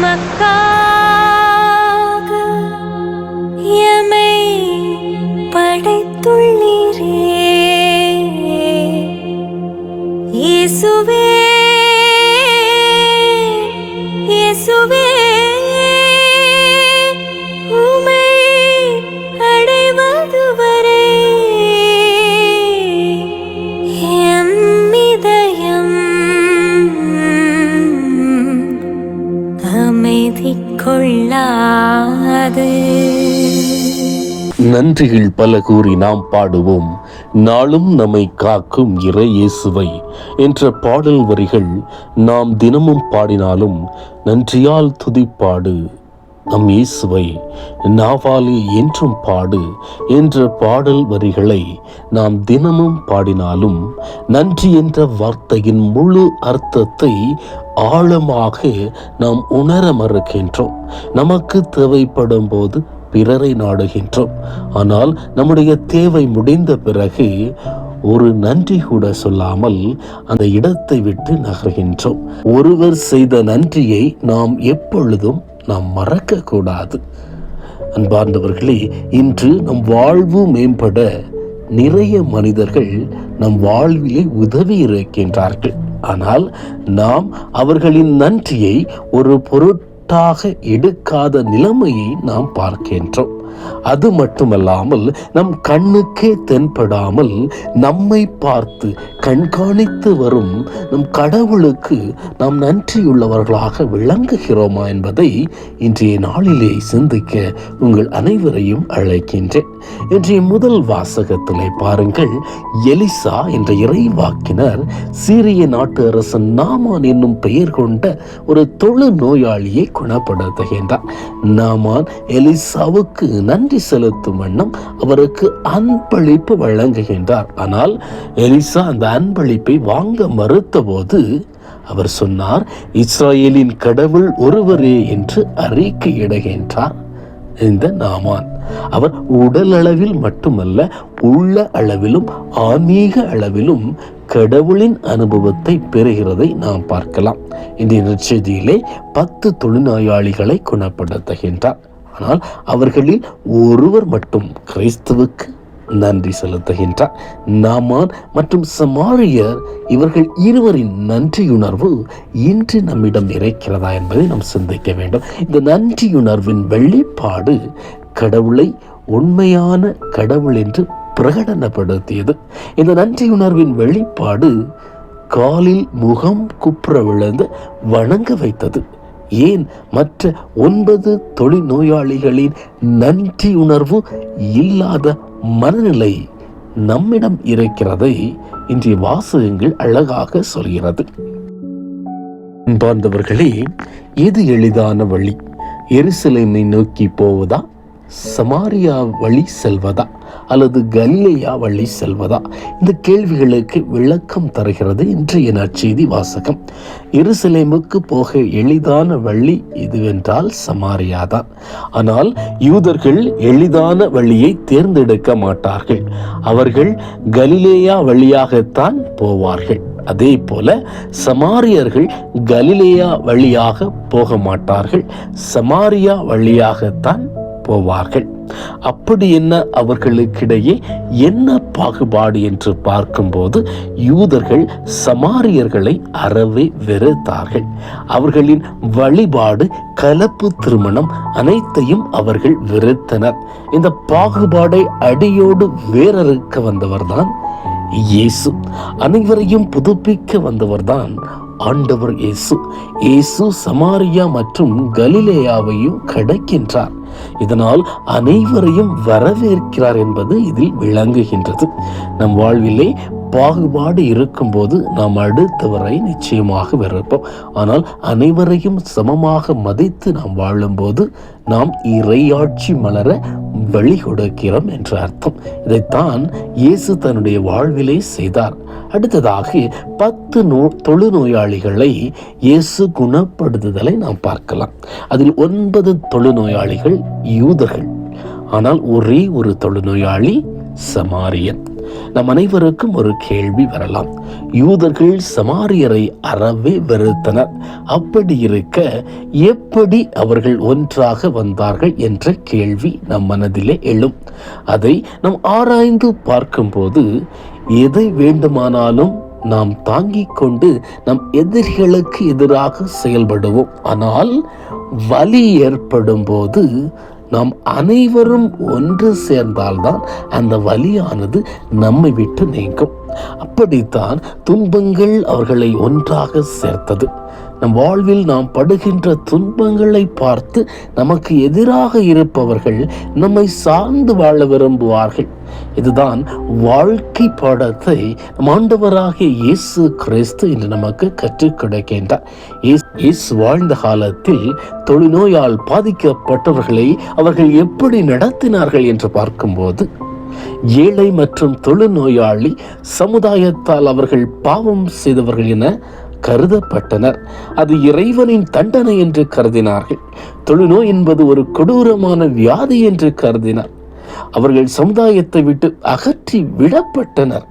எமக்காக எமை படைத்துள்ளீரே. இயேசுவே இயேசுவே உம்மை அடைவதுவரை எம் இதயம் அமைதி கொள்ளாது. நன்றிகள் பல கூறி நாம் பாடுவோம் நாளும் நம்மை காக்கும் இறை இயேசுவை என்ற பாடல் வரிகள் நாம் தினமும் பாடினாலும் நன்றியால் துதிப்பாடு நம் இயேசுவை நாவாலே என்றும் பாடு என்ற பாடல் வரிகளை நாம் தினமும் பாடினாலும் நன்றி என்ற வார்த்தையின் முழு அர்த்தத்தை ஆழமாக நாம் உணர மறுக்கின்றோம். நமக்கு தேவைப்படும் போது பிறரை நாடுகின்றோம். ஆனால் நம்முடைய தேவை முடிந்த பிறகு ஒரு நன்றி கூட சொல்லாமல் அந்த இடத்தை விட்டு நகர்கின்றோம். ஒருவர் செய்த நன்றியை நாம் எப்பொழுதும் நாம் மறக்க கூடாது. அன்பார்ந்தவர்களே, இன்று நம் வாழ்வு மேம்பட நிறைய மனிதர்கள் நம் வாழ்விலே உதவி இருக்கின்றார்கள். ஆனால் நாம் அவர்களின் நன்றியை ஒரு பொருட்டாக எடுக்காத நிலைமையை நாம் பார்க்கின்றோம். அது மட்டுமல்லாமல் நம் கண்ணுக்கே தென்படாமல் நம்மை பார்த்து கண்காணித்து வரும் நம் கடவுளுக்கு நாம் நன்றியுள்ளவர்களாக விளங்குகிறோமா என்பதை இன்றைய நாளிலே சிந்திக்க உங்கள் அனைவரையும் அழைக்கின்றேன். இன்றைய முதல் வாசகத்திலே பாருங்கள், எலிசா என்ற இறைவாக்கினர் சீரிய நாட்டு அரசன் நாமான் என்னும் பெயர் கொண்ட ஒரு தொழு நோயாளியை குணப்படுத்துகின்றார். நாமான் எலிசாவுக்கு நன்றி செலுத்தும் வண்ணம் அவருக்கு அன்பளிப்பு வழங்குகின்றார். ஆனால் எலிசா அந்த அன்பளிப்பை வாங்க மறுத்த போது அவர் சொன்னார், இஸ்ராயேலின் கடவுள் ஒருவரே என்று அறிக்கையிடுகின்றார். இந்த நாமான் அவர் உடல் அளவில் மட்டுமல்ல, உள்ள அளவிலும் ஆன்மீக அளவிலும் கடவுளின் அனுபவத்தை பெறுகிறதை நாம் பார்க்கலாம். இன்றைய நற்செய்தியிலே 10 தொழுநோயாளிகளை குணப்படுத்துகின்றார். ஆனால் அவர்களில் ஒருவர் மட்டும் கிறிஸ்துவுக்கு நன்றி செலுத்துகின்றார். நாமான் மற்றும் சமாரியர் இவர்கள் இருவரின் நன்றியுணர்வு இன்று நம்மிடம் இருக்கிறதா என்பதை நாம் சிந்திக்க வேண்டும். இந்த நன்றியுணர்வின் வெளிப்பாடு கடவுளை உண்மையான கடவுள் என்று பிரகடனப்படுத்தியது. இந்த நன்றியுணர்வின் வெளிப்பாடு காலில் முகம் குப்புற விழுந்து வணங்க வைத்தது. ஏன் மற்ற 9 தொழில்நோயாளிகளின் நன்றி உணர்வு இல்லாத மனநிலை நம்மிடம் இருக்கிறதை இன்றைய வாசகங்கள் அழகாக சொல்கிறது. அன்பார்ந்தவர்களே, எது எளிதான வழி? எருசலேமை நோக்கி போவதா, சமாரியா வழி செல்வதா, அல்லது கலிலேயா வழி செல்வதா? இந்த கேள்விகளுக்கு விளக்கம் தருகிறது இன்றைய நற்செய்தி வாசகம். எருசலேமுக்கு போக எளிதான வழி இதுவென்றால் சமாரியா தான். ஆனால் யூதர்கள் எளிதான வழியை தேர்ந்தெடுக்க மாட்டார்கள். அவர்கள் கலிலேயா வழியாகத்தான் போவார்கள். அதே போல சமாரியர்கள் கலிலேயா வழியாக போக மாட்டார்கள், சமாரியா வழியாகத்தான் போவார்கள். அப்படி என்ன அவர்களுக்கிடையே என்ன பாகுபாடு என்று பார்க்கும்போது யூதர்கள் சமாரியர்களை அறவே வெறுத்தார்கள். அவர்களின் வழிபாடு, கலப்பு திருமணம் அனைத்தையும் அவர்கள் வெறுத்தனர். இந்த பாகுபாடை அடியோடு வேறறுக்க வந்தவர்தான் இயேசு. அனைவரையும் புதுப்பிக்க வந்தவர்தான் ஆண்டவர் இயேசு. இயேசு சமாரியா மற்றும் கலிலேயாவையும் கடக்கின்றார். இதனால் அனைவரையும் வரவேற்கிறார் என்பது இதில் விளங்குகின்றது. நம் வாழ்விலே பாகுபாடு இருக்கும்போது நாம் அடுத்தவரை நிச்சயமாக வெறுப்போம். ஆனால் அனைவரையும் சமமாக மதித்து நாம் வாழும்போது நாம் இறையாட்சி மலர வழி கொடுக்கிறோம் என்று அர்த்தம். இதைத்தான் இயேசு தன்னுடைய வாழ்விலே செய்தார். அடுத்ததாக 10 தொழுநோயாளிகளை இயேசு குணப்படுத்துதலை நாம் பார்க்கலாம். அதில் 9 தொழுநோயாளிகள் யூதர்கள். ஆனால் ஒரே ஒரு தொழுநோயாளி சமாரியன். நம் அனைவருக்கும் ஒரு கேள்வி வரலாம். யூதர்கள் சமாரியரை அறவே வெறுத்தனர். அப்படி இருக்க எப்படி அவர்கள் ஒன்றாக வந்தார்கள் என்ற கேள்வி நம் மனதிலே எழும். அதை நாம் ஆராய்ந்து பார்க்கும்போது எதை வேண்டுமானாலும் நாம் தாங்கிக் கொண்டு நம் எதிரிகளுக்கு எதிராக செயல்படுவோம். ஆனால் வலி ஏற்படும் போது நாம் அனைவரும் ஒன்று சேர்ந்தால்தான் அந்த வலியானது நம்மை விட்டு நீங்கும். அப்படித்தான் துன்பங்கள் அவர்களை ஒன்றாக சேர்த்தது. நம் வாழ்வில் நாம் படுகின்ற துன்பங்களை பார்த்து நமக்கு எதிராக இருப்பவர்கள் நம்மை சார்ந்து வாழ விரும்புவார்கள். இதுதான் வாழ்க்கை பாடத்தை ஆண்டவராகிய இயேசு கிறிஸ்து இன்று நமக்கு கற்றுக் கொடுக்கின்றார். இயேசு வாழ்ந்த காலத்தில் தொழுநோயால் பாதிக்கப்பட்டவர்களை அவர்கள் எப்படி நடத்தினார்கள் என்று பார்க்கும்போது, ஏழை மற்றும் தொழுநோயாளி சமுதாயத்தால் அவர்கள் பாவம் செய்தவர்கள் என கருதப்பட்டனர். அது இறைவனின் தண்டனை என்று கருதினார்கள். தொழுநோய் என்பது ஒரு கொடூரமான வியாதி என்று கருதினார். அவர்கள் சமுதாயத்தை விட்டு அகற்றி விடப்பட்டனர்.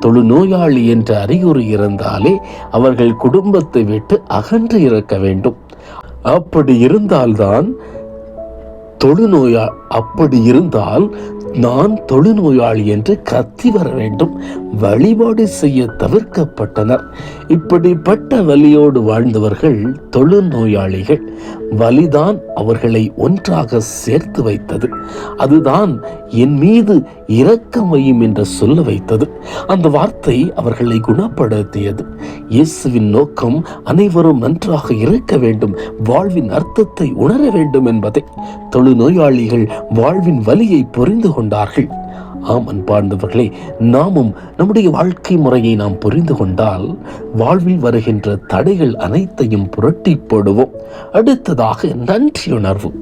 தொழுநோயாளி என்ற அறிகுறி இருந்தாலே அவர்கள் குடும்பத்தை விட்டு அகன்று இருக்க வேண்டும். அப்படி இருந்தால் நான் தொழுநோயாளி என்று கத்தி வர வேண்டும். வழிபாடு செய்ய தவிர்க்கப்பட்டனர். இப்படிப்பட்ட வலியோடு வாழ்ந்தவர்கள் தொழுநோயாளிகள். வலிதான் அவர்களை ஒன்றாக சேர்த்து வைத்தது. அதுதான் என் மீது இரக்கம் வையும் என்று சொல்ல வைத்தது. அந்த வார்த்தை அவர்களை குணப்படுத்தியது. இயேசுவின் நோக்கம் அனைவரும் நன்றாக இருக்க வேண்டும், வாழ்வின் அர்த்தத்தை உணர வேண்டும் என்பதை தொழுநோயாளிகள் வாழ்வின் வலியை புரிந்து கொண்டார்கள். ஆம் அன்பார்ந்தவர்களே, நாமும் நம்முடைய வாழ்க்கை முறையை நாம் புரிந்து கொண்டால் வாழ்வில் வருகின்ற தடைகள் அனைத்தையும் புரட்டி போடுவோம். அடுத்ததாக நன்றியுணர்வு.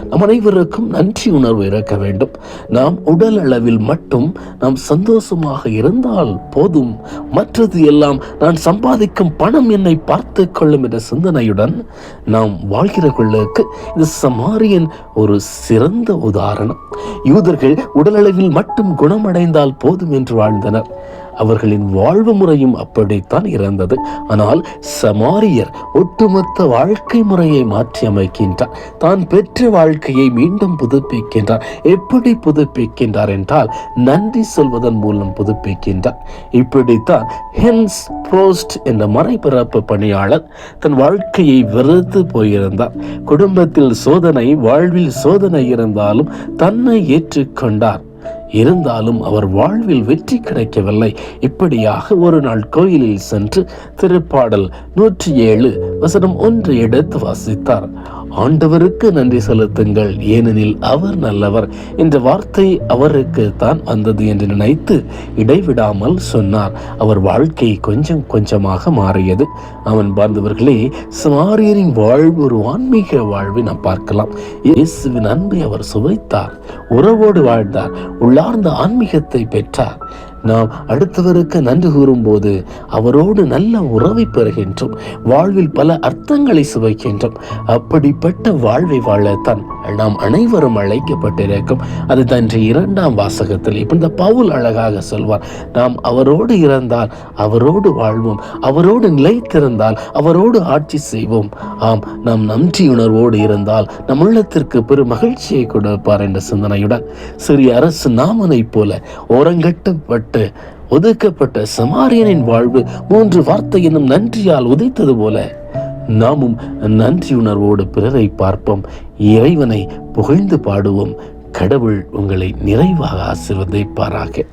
நம் அனைவருக்கும் நன்றி உணர்வு இருக்க வேண்டும். நாம் உடல் அளவில் மட்டும் நாம் சந்தோஷமாக இருந்தால் போதும், மற்றது எல்லாம் நான் சம்பாதிக்கும் பணம் என்னை பார்த்து கொள்ளும் என்ற சிந்தனையுடன் நாம் வாழ்கிறவர்களுக்கு இந்த சமாரியன் ஒரு சிறந்த உதாரணம். யூதர்கள் உடல் அளவில் மட்டும் குணமடைந்தால் போதும் என்று வாழ்ந்தனர். அவர்களின் வாழ்வு முறையும் அப்படித்தான் இருந்தது. ஆனால் சமாரியர் ஒட்டுமொத்த வாழ்க்கை முறையை மாற்றி அமைக்கின்றார். தான் பெற்ற வாழ்க்கையை மீண்டும் புதுப்பிக்கின்றார். எப்படி புதுப்பிக்கின்றார் என்றால் நன்றி சொல்வதன் மூலம் புதுப்பிக்கின்றார். இப்படித்தான் ஹென்ஸ் புரோஸ்ட் என்ற மறைபரப்பு பணியாளர் தன் வாழ்க்கையை வெறுத்து போயிருந்தார். குடும்பத்தில் சோதனை, வாழ்வில் சோதனை இருந்தாலும் தன்னை ஏற்றுக்கொண்டார். இருந்தாலும் அவர் வாழ்வில் வெற்றி கிடைக்கவில்லை. இப்படியாக ஒரு நாள் கோயிலில் சென்று திருப்பாடல் 107:1 எடுத்து வாசித்தார். ஆண்டவருக்கு நன்றி செலுத்துங்கள், ஏனெனில் அவர் நல்லவர் என்ற வார்த்தை அவருக்கு தான் வந்தது என்று நினைத்து இடைவிடாமல் சொன்னார். அவர் வாழ்க்கை கொஞ்சம் கொஞ்சமாக மாறியது. அவன் பார்ந்தவர்களே, சமாரியரின் வாழ்வு ஒரு ஆன்மீக வாழ்வை நாம் பார்க்கலாம். இயேசுவின் அன்பை அவர் சுவைத்தார், உறவோடு வாழ்ந்தார், உள்ளார்ந்த ஆன்மீகத்தை பெற்றார். நாம் அடுத்தவருக்கு நன்றி கூறும்போது அவரோடு நல்ல உறவை பெறுகின்றோம். வாழ்வில் பல அர்த்தங்களை சுவைக்கின்றோம். அப்படிப்பட்ட வாழ்வை வாழத்தான் நாம் அனைவரும் அழைக்கப்பட்டிருக்கும். அது தன்றை 2ஆம் வாசகத்தில் இப்ப பவுல் அழகாக சொல்வார், நாம் அவரோடு இருந்தால் அவரோடு வாழ்வோம், அவரோடு நிலைத்திருந்தால் அவரோடு ஆட்சி செய்வோம். ஆம், நாம் நன்றியுணர்வோடு இருந்தால் நம் உள்ளத்திற்கு பெரும் மகிழ்ச்சியை கொடுப்பார் என்ற சிந்தனையுடன் சிறிய அரசு நாமனை போல ஓரங்கட்டப்பட்ட ஒதுக்கப்பட்ட சமாரியனின் வாழ்வு 3 வார்த்தை என்னும் நன்றியால் உதைத்தது போல நாமும் நன்றியுணர்வோடு பிறரை பார்ப்போம், இறைவனை புகழ்ந்து பாடுவோம். கடவுள் உங்களை நிறைவாக ஆசீர்வதிப்பாராக.